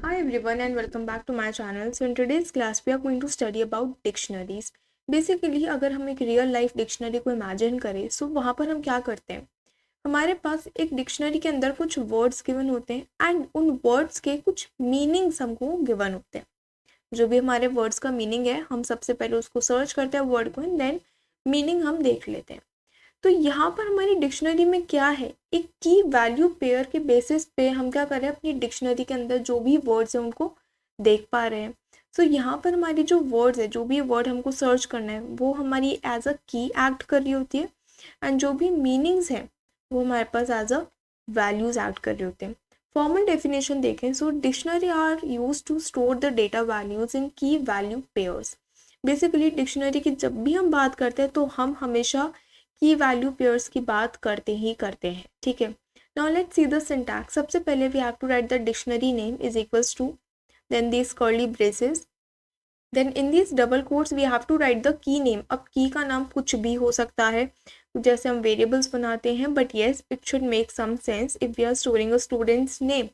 Hi everyone and welcome back to my channel. So in today's class we are going to study about dictionaries. Basically अगर हम एक real life dictionary को imagine करें सो वहाँ पर हम क्या करते हैं, हमारे पास एक डिक्शनरी के अंदर कुछ वर्ड्स गिवन होते हैं एंड उन वर्ड्स के कुछ मीनिंग्स हमको गिवन होते हैं. जो भी हमारे वर्ड्स का मीनिंग है हम सबसे पहले उसको सर्च करते हैं वर्ड को एंड देन मीनिंग हम देख लेते हैं. तो यहाँ पर हमारी डिक्शनरी में क्या है, एक की वैल्यू पेयर के बेसिस पे हम क्या कर रहे हैं, अपनी डिक्शनरी के अंदर जो भी वर्ड्स हैं उनको देख पा रहे हैं. सो यहाँ पर हमारी जो वर्ड्स है, जो भी वर्ड हमको सर्च करना है वो हमारी एज अ की एक्ट कर रही होती है एंड जो भी मीनिंग्स हैं वो हमारे पास एज अ वैल्यूज एक्ट कर रहे होते हैं. फॉर्मल डेफिनेशन देखें, so dictionary are use to store the data values in key value pairs. Basically dictionary की जब भी हम बात करते हैं तो हम हमेशा की वैल्यू पेयर्स की बात करते हैं. ठीक है, now let's see the syntax. सबसे पहले we have to write the dictionary name is equals to then this curly braces, then in this double quotes we have to write the key name. अब key का नाम कुछ भी हो सकता है, जैसे हम वेरिएबल्स बनाते हैं, but yes it should make some sense. If we are storing a student's name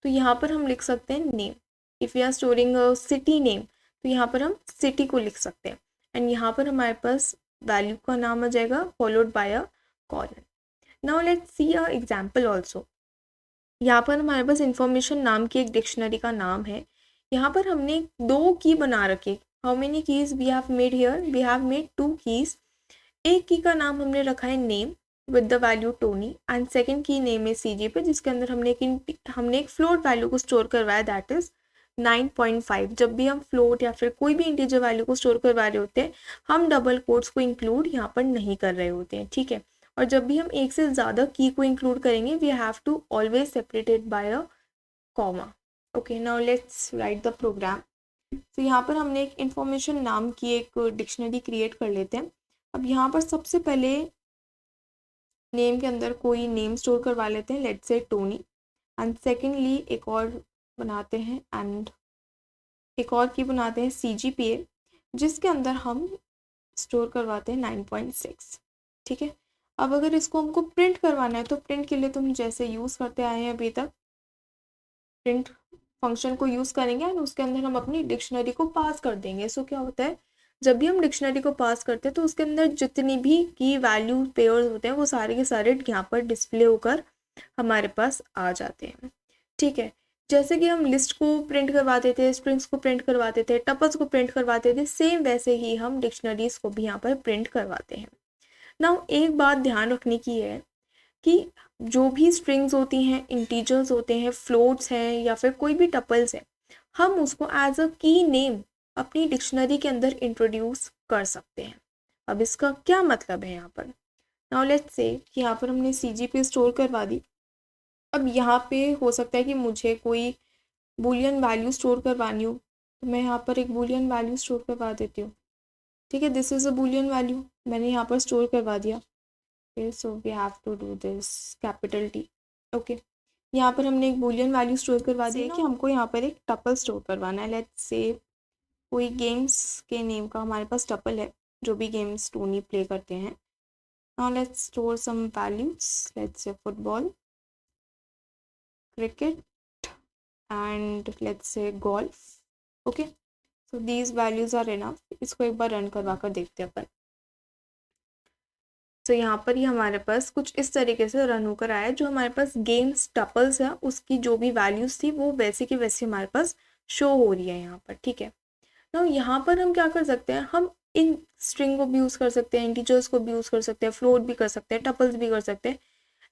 तो यहाँ पर हम लिख सकते हैं name. If we are storing a city name तो यहाँ पर हम सिटी को लिख सकते हैं एंड यहाँ पर हमारे पास वैल्यू का नाम आ जाएगा followed by a colon. Now let's C a example also. यहाँ पर हमारे पास इंफॉर्मेशन नाम की एक डिक्शनरी का नाम है. यहाँ पर हमने दो की बना रखे. How many keys we have made here, we have made 2 keys. एक की का नाम हमने रखा है name with the value Tony and second key name है सीजी पे, जिसके अंदर हमने एक फ्लोट वैल्यू को स्टोर करवाया दैट इज 9.5. जब भी हम फ्लोट या फिर कोई भी इंटीजर वैल्यू को स्टोर करवा रहे होते हैं हम डबल कोट्स को इंक्लूड यहाँ पर नहीं कर रहे होते हैं. ठीक है, और जब भी हम एक से ज़्यादा की को इंक्लूड करेंगे we have to always separated by a comma. Okay, now let's write the program. तो यहाँ पर हमने एक इंफॉर्मेशन नाम की एक डिक्शनरी क्रिएट कर लेते हैं. अब यहाँ पर सबसे पहले नेम के अंदर कोई नेम स्टोर करवा लेते हैं, let's say Tony. And secondly एक और बनाते हैं एंड एक और की बनाते हैं CGPA, जिसके अंदर हम स्टोर करवाते हैं 9.6. ठीक है, अब अगर इसको हमको प्रिंट करवाना है तो प्रिंट के लिए तो हम जैसे यूज़ करते आए हैं अभी तक, प्रिंट फंक्शन को यूज़ करेंगे एंड उसके अंदर हम अपनी डिक्शनरी को पास कर देंगे. सो क्या होता है, जब भी हम डिक्शनरी को पास करते हैं तो उसके अंदर जितनी भी की वैल्यू पेयर्स होते हैं वो सारे के सारे यहाँ पर डिस्प्ले होकर हमारे पास आ जाते हैं. ठीक है, जैसे कि हम लिस्ट को प्रिंट करवाते थे, स्ट्रिंग्स को प्रिंट करवाते थे, टपल्स को प्रिंट करवाते थे, सेम वैसे ही हम डिक्शनरीज को भी यहाँ पर प्रिंट करवाते हैं. नाउ एक बात ध्यान रखने की है कि जो भी स्ट्रिंग्स होती हैं, इंटीजर्स होते हैं, फ्लोट्स हैं या फिर कोई भी टपल्स है, हम उसको एज अ की नेम अपनी डिक्शनरी के अंदर इंट्रोड्यूस कर सकते हैं. अब इसका क्या मतलब है यहाँ पर, नाउ लेट्स से कि यहाँ पर हमने CGP स्टोर करवा दी. अब यहाँ पे हो सकता है कि मुझे कोई बूलियन वैल्यू स्टोर करवानी हो तो मैं यहाँ पर एक बूलियन वैल्यू स्टोर करवा देती हूँ. ठीक है, this is a Boolean value, मैंने यहाँ पर स्टोर करवा दिया. Okay, so we have to do this capital T. Okay, यहाँ पर हमने एक बूलियन वैल्यू स्टोर करवा दी कि हमको यहाँ पर एक टपल स्टोर करवाना है. लेट्स से कोई गेम्स के नेम का हमारे पास टपल है, जो भी गेम्स टोनी प्ले करते हैं. Now let's store some values, let's say football, cricket and let's say golf. Okay, so these values are enough. इसको एक बार रन करवा कर देखते हैं अपन. तो यहाँ पर ही हमारे पास कुछ इस तरीके से रन होकर आया. जो हमारे पास गेम्स टपल्स है उसकी जो भी वैल्यूज थी वो वैसे की वैसे हमारे पास शो हो रही है यहाँ पर. ठीक है, ना यहाँ पर हम क्या कर सकते हैं, हम इन स्ट्रिंग को भी यूज़ कर सकते हैं, इंटीजर्स को भी यूज़ कर सकते हैं, फ्लोट भी कर सकते हैं, टपल्स भी कर सकते हैं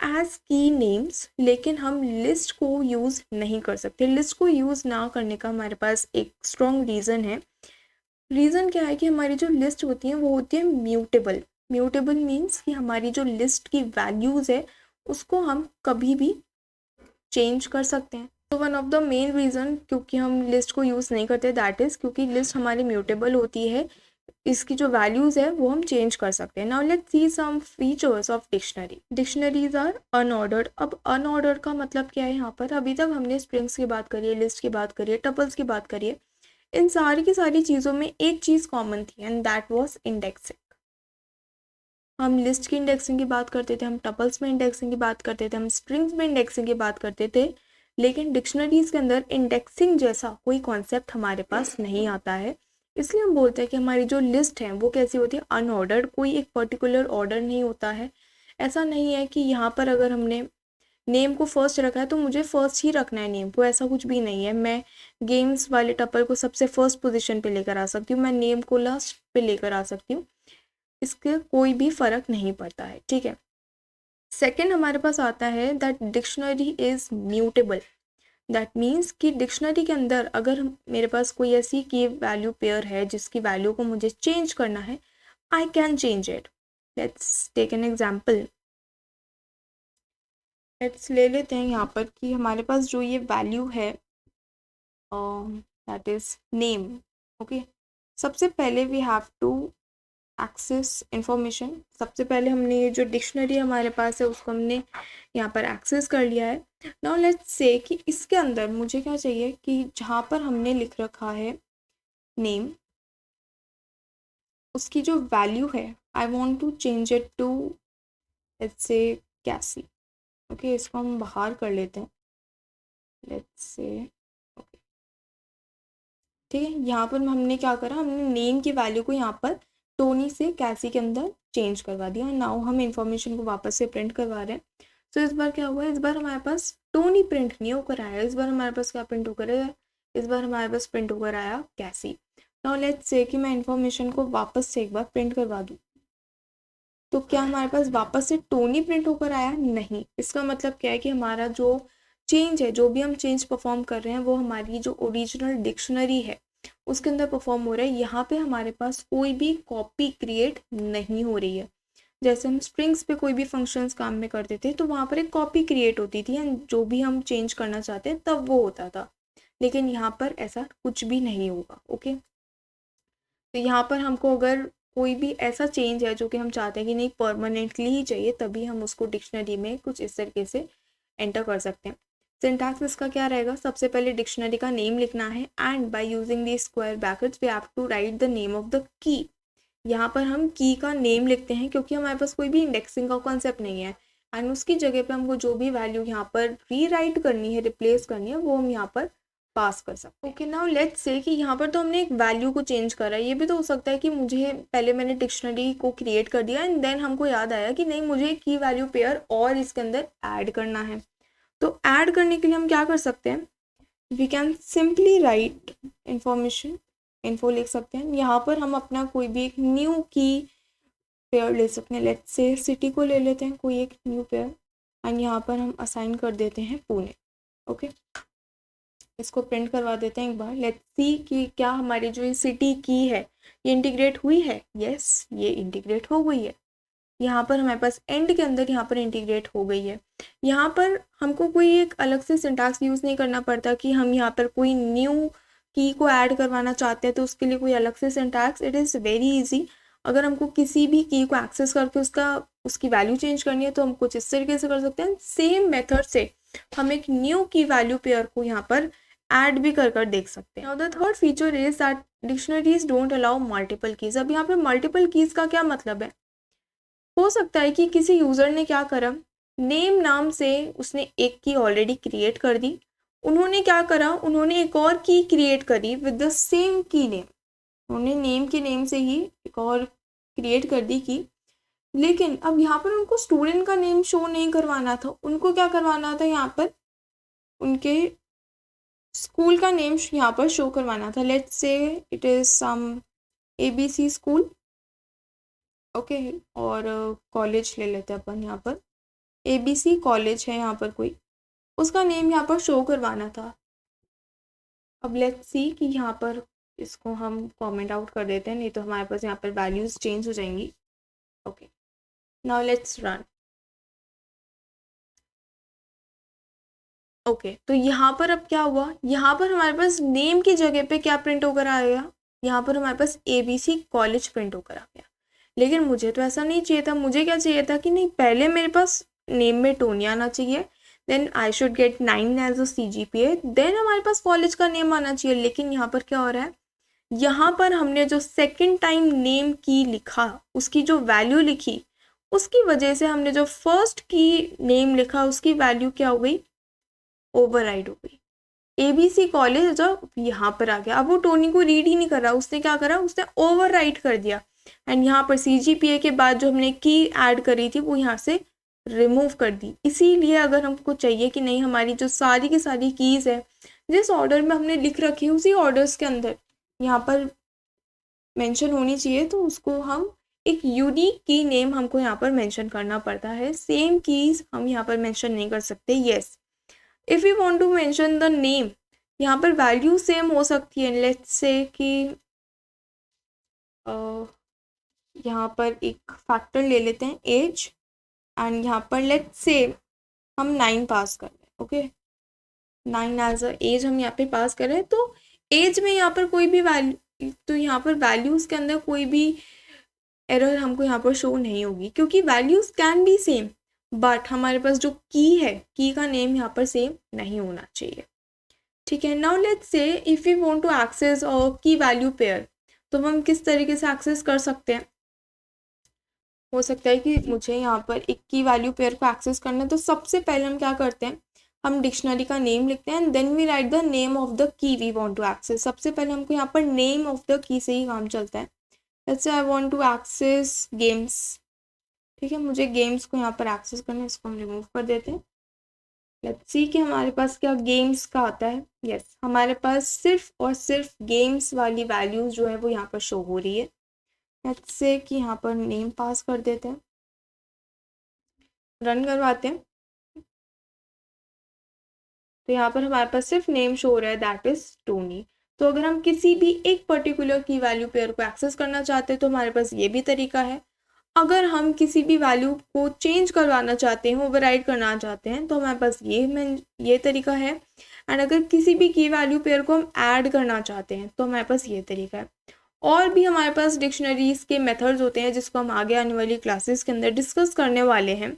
एज की नेम्स. लेकिन हम लिस्ट को यूज़ नहीं कर सकते. लिस्ट को यूज़ ना करने का हमारे पास एक स्ट्रॉन्ग रीज़न है. रीज़न क्या है कि हमारी जो लिस्ट होती है वो होती है म्यूटेबल. म्यूटेबल मीन्स कि हमारी जो लिस्ट की वैल्यूज़ है उसको हम कभी भी चेंज कर सकते हैं. तो one of the main reason क्योंकि हम लिस्ट को यूज़ नहीं करते दैट इज़ क्योंकि लिस्ट हमारी म्यूटेबल होती है, इसकी जो वैल्यूज़ है वो हम चेंज कर सकते हैं. Now let's see some features of dictionary. Dictionaries are unordered. अब अनऑर्डर्ड का मतलब क्या है, यहाँ पर अभी तक हमने स्ट्रिंग्स की बात करी है, लिस्ट की बात करी है, टपल्स की बात करी है. इन सारी की सारी चीज़ों में एक चीज़ कॉमन थी एंड दैट वाज इंडेक्सिंग. हम लिस्ट की इंडेक्सिंग की बात करते थे, हम टपल्स में इंडेक्सिंग की बात करते थे, हम स्ट्रिंग्स में इंडेक्सिंग की बात करते थे, लेकिन डिक्शनरीज के अंदर इंडेक्सिंग जैसा कोई कॉन्सेप्ट हमारे पास नहीं आता है। इसलिए हम बोलते हैं कि हमारी जो लिस्ट है वो कैसी होती है, अनऑर्डर्ड, कोई एक पर्टिकुलर ऑर्डर नहीं होता है। ऐसा नहीं है कि यहाँ पर अगर हमने नेम को फर्स्ट रखा है तो मुझे फर्स्ट ही रखना है नेम को, ऐसा कुछ भी नहीं है। मैं गेम्स वाले टपल को सबसे फर्स्ट पोजीशन पे लेकर आ सकती हूँ, मैं नेम को लास्ट पे लेकर आ सकती हूँ, इसके कोई भी फ़र्क नहीं पड़ता है, ठीक है। सेकंड हमारे पास आता है that dictionary is mutable. That means कि डिक्शनरी के अंदर अगर मेरे पास कोई ऐसी की वैल्यू पेयर है जिसकी वैल्यू को मुझे चेंज करना है, I can change it. Let's take an example. Let's ले लेते हैं यहाँ पर कि हमारे पास जो ये वैल्यू है दैट इज़ नेम। ओके, सबसे पहले we have to access information. सबसे पहले हमने ये जो डिक्शनरी हमारे पास है उसको हमने यहाँ पर एक्सेस कर लिया है। नाउ लेट्स से कि इसके अंदर मुझे क्या चाहिए कि जहाँ पर हमने लिख रखा है नेम, उसकी जो वैल्यू है I want to change it to let's say Casey. Okay, इसको हम बाहर कर लेते हैं, लेट्स से। ओके, ठीक है, यहाँ पर हमने क्या करा, हमने नेम की वैल्यू को यहाँ पर टोनी से कैसी के अंदर चेंज करवा दिया। नाउ हम इंफॉर्मेशन को वापस से प्रिंट करवा रहे हैं। तो इस बार क्या हुआ, इस बार हमारे पास टोनी प्रिंट नहीं होकर आया, इस बार हमारे पास क्या प्रिंट होकर आया, इस बार हमारे पास प्रिंट होकर आया कैसी। नाउ लेट्स से कि मैं इंफॉर्मेशन को वापस से एक बार प्रिंट करवा दूँ, तो क्या हमारे पास वापस से टोनी प्रिंट होकर आया? नहीं। इसका मतलब क्या है कि हमारा जो चेंज है, जो भी हम चेंज परफॉर्म कर रहे हैं वो हमारी जो ओरिजिनल डिक्शनरी है उसके अंदर परफॉर्म हो रहा है। यहाँ पे हमारे पास कोई भी कॉपी क्रिएट नहीं हो रही है। जैसे हम स्ट्रिंग्स पे कोई भी फंक्शंस काम में करते थे तो वहाँ पर एक कॉपी क्रिएट होती थी एंड जो भी हम चेंज करना चाहते हैं तब वो होता था, लेकिन यहाँ पर ऐसा कुछ भी नहीं होगा। ओके, तो यहाँ पर हमको अगर कोई भी ऐसा चेंज है जो कि हम चाहते हैं कि नहीं परमानेंटली ही चाहिए, तभी हम उसको डिक्शनरी में कुछ इस तरीके से एंटर कर सकते हैं। सिंटैक्स इसका क्या रहेगा, सबसे पहले डिक्शनरी का नेम लिखना है and by using the square brackets we have to write the name of the key. यहाँ पर हम की का नेम लिखते हैं क्योंकि हमारे पास कोई भी इंडेक्सिंग का कॉन्सेप्ट नहीं है एंड उसकी जगह पे हमको जो भी वैल्यू यहाँ पर रीराइट करनी है, रिप्लेस करनी है, वो हम यहाँ पर पास कर सकते हैं। ओके, नाउ लेट्स से कि यहाँ पर तो हमने एक वैल्यू को चेंज करा है। ये भी तो हो सकता है कि मुझे पहले मैंने डिक्शनरी को क्रिएट कर दिया एंड देन हमको याद आया कि नहीं मुझे की वैल्यू पेयर और इसके अंदर ऐड करना है। तो ऐड करने के लिए हम क्या कर सकते हैं, we can simply write information, info लिख सकते हैं। यहाँ पर हम अपना कोई भी एक न्यू की पेयर ले सकते हैं। लेट्स से सिटी को ले लेते हैं कोई एक न्यू पेयर एंड यहाँ पर हम असाइन कर देते हैं पुणे। ओके, इसको प्रिंट करवा देते हैं एक बार। लेट्स सी कि क्या हमारी जो ये सिटी की है ये इंटीग्रेट हुई है। यस, ये इंटीग्रेट हो गई है। यहाँ पर हमारे पास एंड के अंदर यहाँ पर इंटीग्रेट हो गई है। यहाँ पर हमको कोई एक अलग से सिंटैक्स यूज़ नहीं करना पड़ता कि हम यहाँ पर कोई न्यू की को ऐड करवाना चाहते हैं तो उसके लिए कोई अलग से syntax. It is very easy. अगर हमको किसी भी की को एक्सेस करके उसकी वैल्यू चेंज करनी है तो हम कुछ इस तरीके से कर सकते हैं। सेम मेथड से हम एक न्यू की वैल्यू पेयर को यहाँ पर ऐड भी कर देख सकते हैं। The third feature is that dictionaries don't allow multiple keys. अब यहाँ पर मल्टीपल कीज का क्या मतलब है, हो सकता है कि किसी यूज़र ने क्या करा, नेम नाम से उसने एक की ऑलरेडी क्रिएट कर दी, उन्होंने क्या करा, उन्होंने एक और की क्रिएट करी विद द सेम की नेम। उन्होंने नेम के नेम से ही एक और क्रिएट कर दी की, लेकिन अब यहाँ पर उनको स्टूडेंट का नेम शो नहीं करवाना था, उनको क्या करवाना था, यहाँ पर उनके स्कूल का नेम यहाँ पर शो करवाना था। Let's say it is some ABC school. Okay, और कॉलेज ले लेते हैं अपन। यहाँ पर ABC कॉलेज है, यहाँ पर कोई उसका नेम यहाँ पर शो करवाना था। अब लेट्स सी कि यहाँ पर इसको हम कमेंट आउट कर देते हैं, नहीं तो हमारे पास यहाँ पर वैल्यूज चेंज हो जाएंगी। Okay, now let's run. Okay, तो यहाँ पर अब क्या हुआ, यहाँ पर हमारे पास नेम की जगह पे क्या प्रिंट होकर आ गया, यहाँ पर हमारे पास ABC कॉलेज प्रिंट होकर आ गया। लेकिन मुझे तो ऐसा नहीं चाहिए था, मुझे क्या चाहिए था कि नहीं पहले मेरे पास नेम में टोनी आना चाहिए, then I should get 9 as a CGPA, देन हमारे पास कॉलेज का नेम आना चाहिए। लेकिन यहाँ पर क्या हो रहा है, यहाँ पर हमने जो सेकंड टाइम नेम की लिखा उसकी जो वैल्यू लिखी उसकी वजह से हमने जो फर्स्ट की नेम लिखा उसकी वैल्यू क्या हो गई, ओवरराइड हो गई। ABC कॉलेज जब यहाँ पर आ गया, अब वो टोनी को रीड ही नहीं कर रहा, उसने क्या करा, उसने ओवरराइट कर दिया एंड यहाँ पर CGPA के बाद जो हमने की ऐड करी थी वो यहाँ से रिमूव कर दी। इसीलिए अगर हमको चाहिए कि नहीं हमारी जो सारी की सारी कीज़ है जिस ऑर्डर में हमने लिख रखी है उसी ऑर्डर्स के अंदर यहाँ पर मेंशन होनी चाहिए, तो उसको हम एक यूनिक की नेम हमको यहाँ पर मेंशन करना पड़ता है। सेम कीज हम यहाँ पर मेंशन नहीं कर सकते। Yes, if you want to mention the name, यहाँ पर वैल्यू सेम हो सकती है। लेट्स से कि यहाँ पर एक फैक्टर ले लेते हैं एज एंड यहाँ पर लेट्स से हम 9 पास कर रहे हैं। ओके, 9 एज अ एज हम यहाँ पे पास कर रहे हैं, तो एज में यहाँ पर कोई भी वैल्यू, तो यहाँ पर वैल्यूज़ के अंदर कोई भी एरर हमको यहाँ पर शो नहीं होगी क्योंकि values can be same, but हमारे पास जो की है, की का नेम यहाँ पर सेम नहीं होना चाहिए। ठीक है, now let's say if you want to access key value pair, तो हम किस तरीके से एक्सेस कर सकते हैं। हो सकता है कि मुझे यहाँ पर एक की वैल्यू पेयर को एक्सेस करना है, तो सबसे पहले हम क्या करते हैं, हम डिक्शनरी का नेम लिखते हैं and then we write the name of the key we want to access. सबसे पहले हमको यहाँ पर नेम ऑफ द की से ही काम चलता है। Let's say I want to access games. ठीक है, मुझे गेम्स को यहाँ पर एक्सेस करना है, इसको हम रिमूव कर देते हैं। लेट्स सी कि हमारे पास क्या गेम्स का आता है। यस, हमारे पास सिर्फ और सिर्फ गेम्स वाली वैल्यूज जो है वो यहाँ पर शो हो रही है। लेट्स से कि यहाँ पर नेम पास कर देते हैं, रन करवाते हैं, तो यहाँ पर हमारे पास सिर्फ नेम शो हो रहा है, दैट इज टोनी। तो अगर हम किसी भी एक पर्टिकुलर की वैल्यू पेयर को एक्सेस करना चाहते हैं तो हमारे पास ये भी तरीका है। अगर हम किसी भी वैल्यू को चेंज करवाना चाहते हैं, ओवरराइड करना चाहते हैं, तो हमारे पास ये तरीका है। एंड अगर किसी भी की वैल्यू पेयर को हम ऐड करना चाहते हैं तो हमारे पास ये तरीका है। और भी हमारे पास डिक्शनरीज के मेथड्स होते हैं जिसको हम आगे आने वाली क्लासेस के अंदर डिस्कस करने वाले हैं।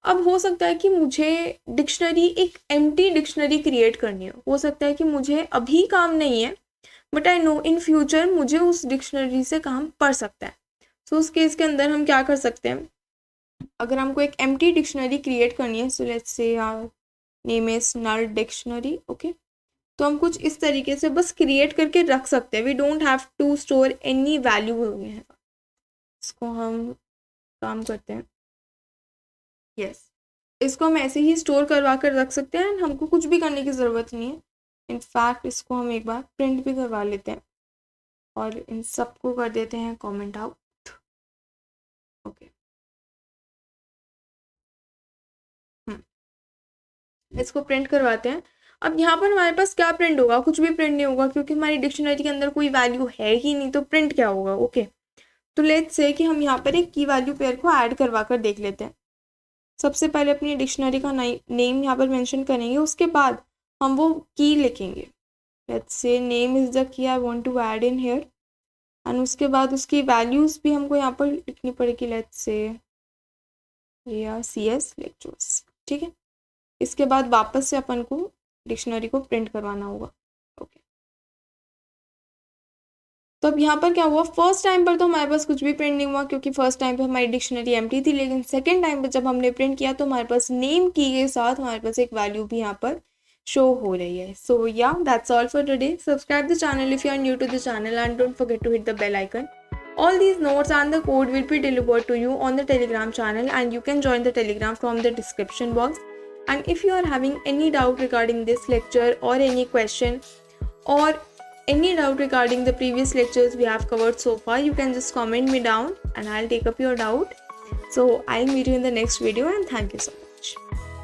अब हो सकता है कि मुझे डिक्शनरी, एक एम्प्टी डिक्शनरी क्रिएट करनी हो सकता है कि मुझे अभी काम नहीं है, but I know in future मुझे उस डिक्शनरी से काम पड़ सकता है। सो उस केस के अंदर हम क्या कर सकते हैं, अगर हमको एक एम्प्टी डिक्शनरी क्रिएट करनी है, so let's say name is null dictionary. Okay, तो हम कुछ इस तरीके से बस क्रिएट करके रख सकते हैं। We don't have to store any value. इसको हम काम करते हैं। यस, इसको हम ऐसे ही स्टोर करवा कर रख सकते हैं, हमको कुछ भी करने की ज़रूरत नहीं है। इनफैक्ट इसको हम एक बार प्रिंट भी करवा लेते हैं और इन सबको कर देते हैं कमेंट आउट। ओके, इसको प्रिंट करवाते हैं। अब यहाँ पर हमारे पास क्या प्रिंट होगा, कुछ भी प्रिंट नहीं होगा क्योंकि हमारी डिक्शनरी के अंदर कोई वैल्यू है ही नहीं, तो प्रिंट क्या होगा। ओके, तो लेट्स से कि हम यहाँ पर एक की वैल्यू पेयर को ऐड करवा कर देख लेते हैं। सबसे पहले अपनी डिक्शनरी का नेम यहाँ पर मेंशन करेंगे, उसके बाद हम वो की लिखेंगे। Let's say name is the key I want to add in here, and उसके बाद उसकी वैल्यूज़ भी हमको यहाँ पर लिखनी पड़ेगी। Let's say CS lectures. ठीक है, इसके बाद वापस से अपन को डिक्शनरी को प्रिंट करवाना होगा। ओके, तो अब यहाँ पर क्या हुआ, फर्स्ट टाइम पर तो हमारे पास कुछ भी प्रिंट नहीं हुआ क्योंकि फर्स्ट टाइम पे हमारी डिक्शनरी एम्प्टी थी, लेकिन सेकंड टाइम पे जब हमने प्रिंट किया तो हमारे पास नेम की के साथ हमारे पास एक वैल्यू भी यहाँ पर शो हो रही है। So yeah that's all for today. Subscribe the channel if you are new to the channel and don't forget to hit the bell icon. All these notes and the code will be delivered to you on the Telegram channel, and you can join the Telegram from the description box. And if you are having any doubt regarding this lecture or any question or any doubt regarding the previous lectures we have covered so far, you can just comment me down and I'll take up your doubt. So I'll meet you in the next video, and thank you so much.